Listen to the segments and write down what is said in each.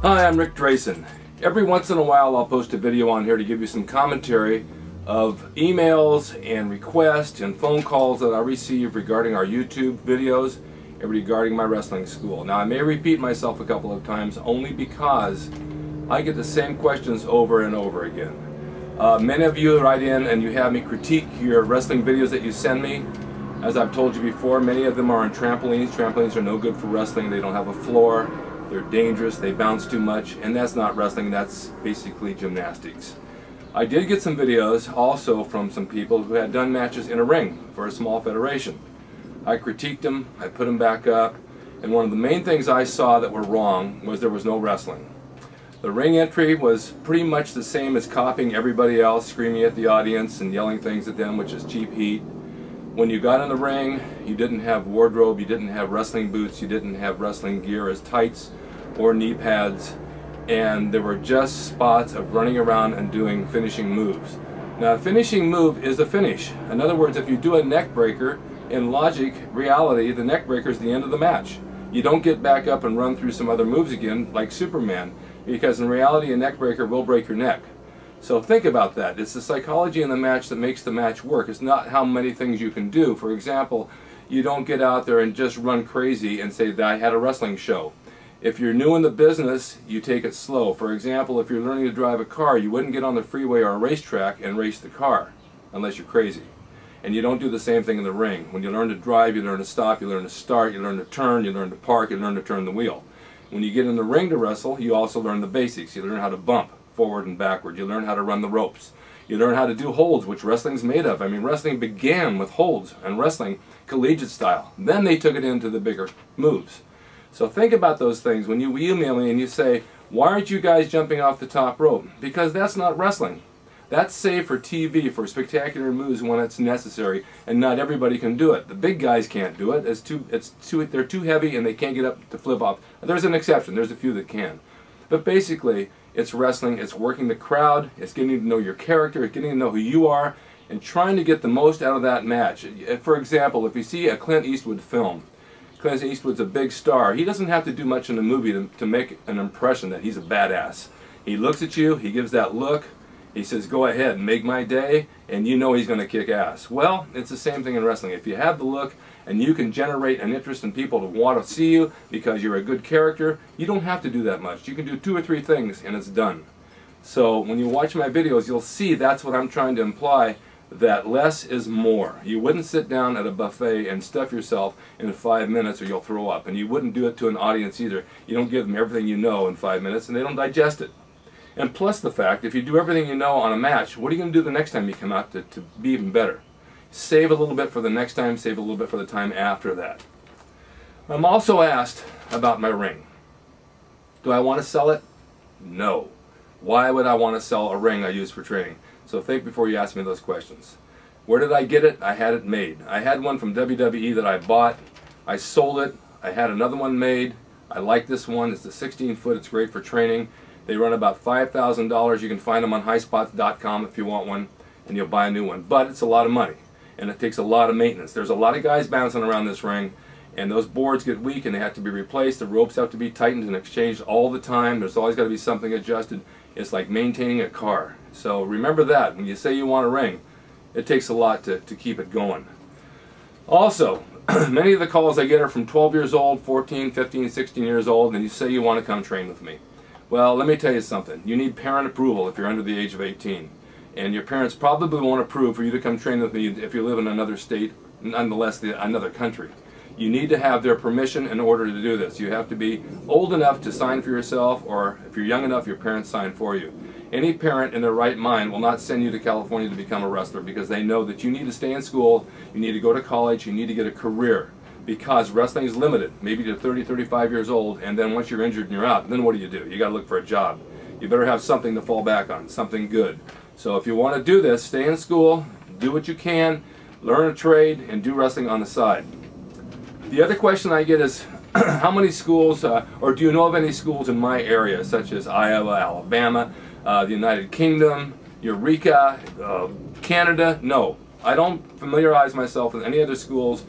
Hi, I'm Rick Drasin. Every once in a while I'll post a video on here to give you some commentary of emails and requests and phone calls that I receive regarding our YouTube videos and regarding my wrestling school. Now I may repeat myself a couple of times only because I get the same questions over and over again. Many of you write in and you have me critique your wrestling videos that you send me. As I've told you before, many of them are on trampolines. Trampolines are no good for wrestling. They don't have a floor. They're dangerous. They bounce too much. And that's not wrestling. That's basically gymnastics. I did get some videos also from some people who had done matches in a ring for a small federation. I critiqued them. I put them back up. And one of the main things I saw that were wrong was there was no wrestling. The ring entry was pretty much the same as copying everybody else, screaming at the audience and yelling things at them, which is cheap heat. When you got in the ring, you didn't have wardrobe, you didn't have wrestling boots, you didn't have wrestling gear as tights or knee pads, and there were just spots of running around and doing finishing moves. Now a finishing move is a finish. In other words, if you do a neck breaker, in logic, reality, the neck breaker is the end of the match. You don't get back up and run through some other moves again like Superman, because in reality a neck breaker will break your neck. So think about that. It's the psychology in the match that makes the match work. It's not how many things you can do. For example, you don't get out there and just run crazy and say that I had a wrestling show. If you're new in the business, you take it slow. For example, if you're learning to drive a car, you wouldn't get on the freeway or a racetrack and race the car unless you're crazy. And you don't do the same thing in the ring. When you learn to drive, you learn to stop, you learn to start, you learn to turn, you learn to park, you learn to turn the wheel. When you get in the ring to wrestle, you also learn the basics. You learn how to bump forward and backward. You learn how to run the ropes. You learn how to do holds, which wrestling's made of. I mean, wrestling began with holds and wrestling collegiate style. Then they took it into the bigger moves. So think about those things. When you email me and you say, why aren't you guys jumping off the top rope? Because that's not wrestling. That's saved for TV, for spectacular moves when it's necessary, and not everybody can do it. The big guys can't do it. They're too heavy and they can't get up to flip off. There's an exception. There's a few that can. But basically, it's wrestling. It's working the crowd. It's getting to know your character. It's getting to know who you are and trying to get the most out of that match. For example, if you see a Clint Eastwood film, Clint Eastwood's a big star. He doesn't have to do much in the movie to make an impression that he's a badass. He looks at you, he gives that look, he says, go ahead and make my day, and you know he's going to kick ass. Well, it's the same thing in wrestling. If you have the look and you can generate an interest in people to want to see you because you're a good character, you don't have to do that much. You can do 2 or 3 things and it's done. So when you watch my videos, you'll see that's what I'm trying to imply, that less is more. You wouldn't sit down at a buffet and stuff yourself in 5 minutes or you'll throw up. And you wouldn't do it to an audience either. You don't give them everything you know in 5 minutes and they don't digest it. And plus the fact, if you do everything you know on a match, what are you going to do the next time you come out to be even better? Save a little bit for the next time, save a little bit for the time after that. I'm also asked about my ring. Do I want to sell it? No. Why would I want to sell a ring I use for training? So think before you ask me those questions. Where did I get it? I had it made. I had one from WWE that I bought. I sold it. I had another one made. I like this one. It's a 16-foot. It's great for training. They run about $5,000. You can find them on highspots.com if you want one, and you'll buy a new one. But it's a lot of money, and it takes a lot of maintenance. There's a lot of guys bouncing around this ring, and those boards get weak and they have to be replaced. The ropes have to be tightened and exchanged all the time. There's always got to be something adjusted. It's like maintaining a car. So remember that. When you say you want a ring, it takes a lot to keep it going. Also, many of the calls I get are from 12 years old, 14, 15, 16 years old, and you say you want to come train with me. Well, let me tell you something. You need parent approval if you're under the age of 18. And your parents probably won't approve for you to come train with me if you live in another state, nonetheless another country. You need to have their permission in order to do this. You have to be old enough to sign for yourself, or if you're young enough, your parents sign for you. Any parent in their right mind will not send you to California to become a wrestler because they know that you need to stay in school, you need to go to college, you need to get a career. Because wrestling is limited, maybe to 30, 35 years old, and then once you're injured and you're out, then what do? You got to look for a job. You better have something to fall back on, something good. So if you want to do this, stay in school, do what you can, learn a trade, and do wrestling on the side. The other question I get is, how many schools, or do you know of any schools in my area, such as Iowa, Alabama, the United Kingdom, Eureka, Canada? No. I don't familiarize myself with any other schools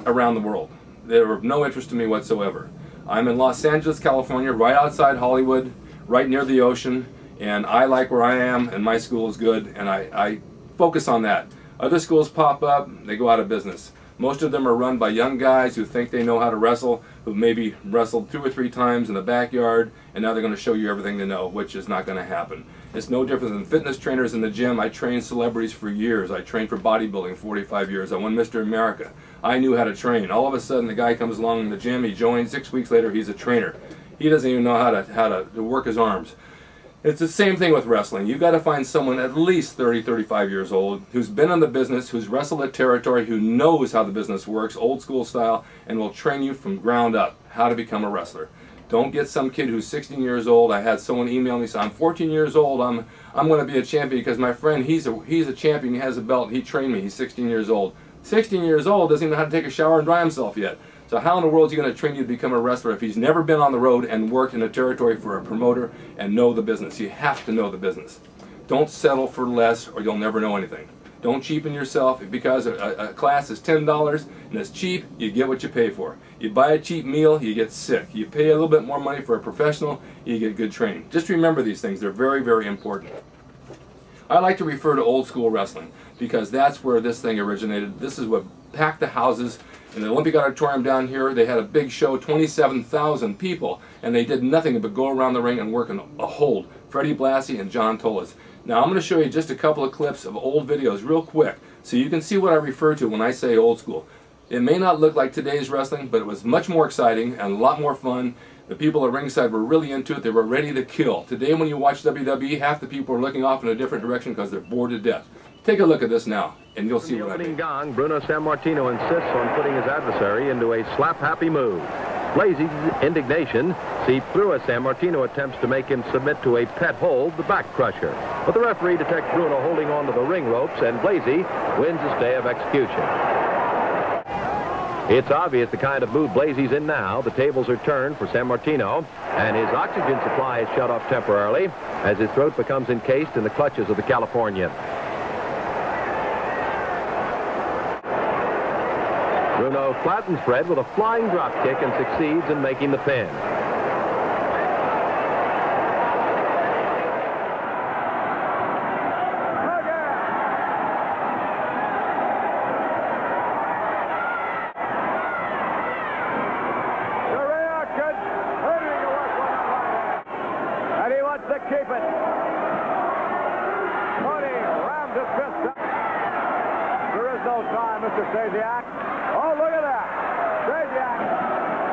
around the world. They're of no interest to me whatsoever. I'm in Los Angeles, California, right outside Hollywood, right near the ocean, and I like where I am, and my school is good, and I focus on that. Other schools pop up, they go out of business. Most of them are run by young guys who think they know how to wrestle, who maybe wrestled 2 or 3 times in the backyard, and now they're going to show you everything they know, which is not going to happen. It's no different than fitness trainers in the gym. I trained celebrities for years. I trained for bodybuilding 45 years. I won Mr. America. I knew how to train. All of a sudden, the guy comes along in the gym, he joins, 6 weeks later, he's a trainer. He doesn't even know how to work his arms. It's the same thing with wrestling. You've got to find someone at least 30, 35 years old who's been in the business, who's wrestled at territory, who knows how the business works, old school style, and will train you from ground up how to become a wrestler. Don't get some kid who's 16 years old. I had someone email me, say, I'm 14 years old, I'm going to be a champion because my friend, he's a champion, he has a belt, he trained me, he's 16 years old. 16 years old, doesn't even know how to take a shower and dry himself yet. So how in the world is he going to train you to become a wrestler if he's never been on the road and worked in a territory for a promoter and know the business? You have to know the business. Don't settle for less or you'll never know anything. Don't cheapen yourself because a class is $10 and it's cheap, you get what you pay for. You buy a cheap meal, you get sick. You pay a little bit more money for a professional, you get good training. Just remember these things, they're very, very important. I like to refer to old school wrestling because that's where this thing originated. This is what packed the houses. In the Olympic Auditorium down here, they had a big show, 27,000 people, and they did nothing but go around the ring and work in a hold. Freddie Blassie and John Tolas. Now I'm going to show you just a couple of clips of old videos real quick so you can see what I refer to when I say old school. It may not look like today's wrestling, but it was much more exciting and a lot more fun. The people at ringside were really into it. They were ready to kill. Today when you watch WWE, half the people are looking off in a different direction because they're bored to death. Take a look at this now, and you'll see what I mean. Gong, Bruno Sammartino insists on putting his adversary into a slap-happy move. Blasie's indignation seeped through as Sammartino attempts to make him submit to a pet hold, the back crusher. But the referee detects Bruno holding on to the ring ropes, and Blasie wins his day of execution. It's obvious the kind of mood Blasie's in now. The tables are turned for Sammartino, and his oxygen supply is shut off temporarily as his throat becomes encased in the clutches of the Californian. Bruno flattens Fred with a flying drop kick and succeeds in making the pin. And he wants to keep it. Tony rammed his fist up. There is no time, Mr. Stasiak. Oh, look at that. Stasiak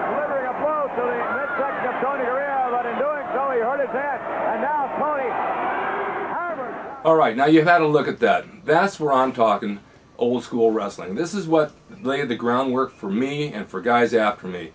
delivering a blow to the midsection of Tony Gurria, but in doing so, he hurt his head. And now Tony hammers. All right, now you've had a look at that. That's where I'm talking old school wrestling. This is what laid the groundwork for me and for guys after me.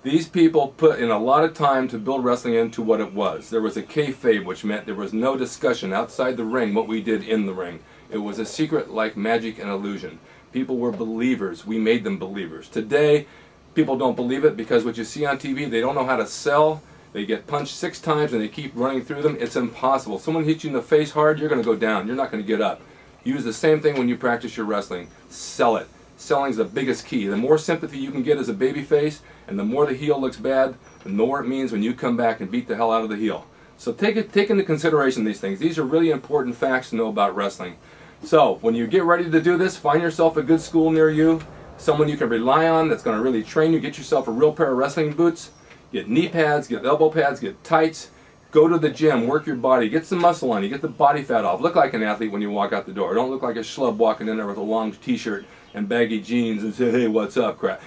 These people put in a lot of time to build wrestling into what it was. There was a kayfabe, which meant there was no discussion outside the ring what we did in the ring. It was a secret like magic and illusion. People were believers. We made them believers. Today, people don't believe it because what you see on TV, they don't know how to sell. They get punched 6 times and they keep running through them. It's impossible. Someone hits you in the face hard, you're going to go down. You're not going to get up. Use the same thing when you practice your wrestling. Sell it. Selling's the biggest key. The more sympathy you can get as a babyface, and the more the heel looks bad, the more it means when you come back and beat the hell out of the heel. So take into consideration these things. These are really important facts to know about wrestling. So when you get ready to do this, find yourself a good school near you, someone you can rely on that's going to really train you. Get yourself a real pair of wrestling boots, get knee pads, get elbow pads, get tights. Go to the gym, work your body, get some muscle on you, get the body fat off. Look like an athlete when you walk out the door. Don't look like a schlub walking in there with a long t-shirt and baggy jeans and say, hey, what's up, crap.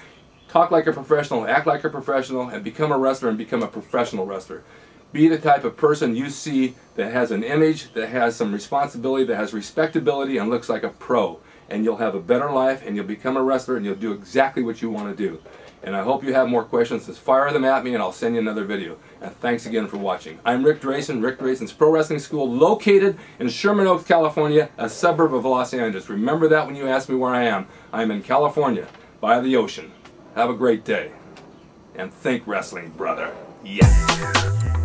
Talk like a professional, act like a professional, and become a wrestler and become a professional wrestler. Be the type of person you see that has an image, that has some responsibility, that has respectability, and looks like a pro. And you'll have a better life, and you'll become a wrestler, and you'll do exactly what you want to do. And I hope you have more questions. Just fire them at me, and I'll send you another video. And thanks again for watching. I'm Rick Drasin, Rick Drasin's Pro Wrestling School, located in Sherman Oaks, California, a suburb of Los Angeles. Remember that when you ask me where I am. I'm in California, by the ocean. Have a great day. And think wrestling, brother. Yes!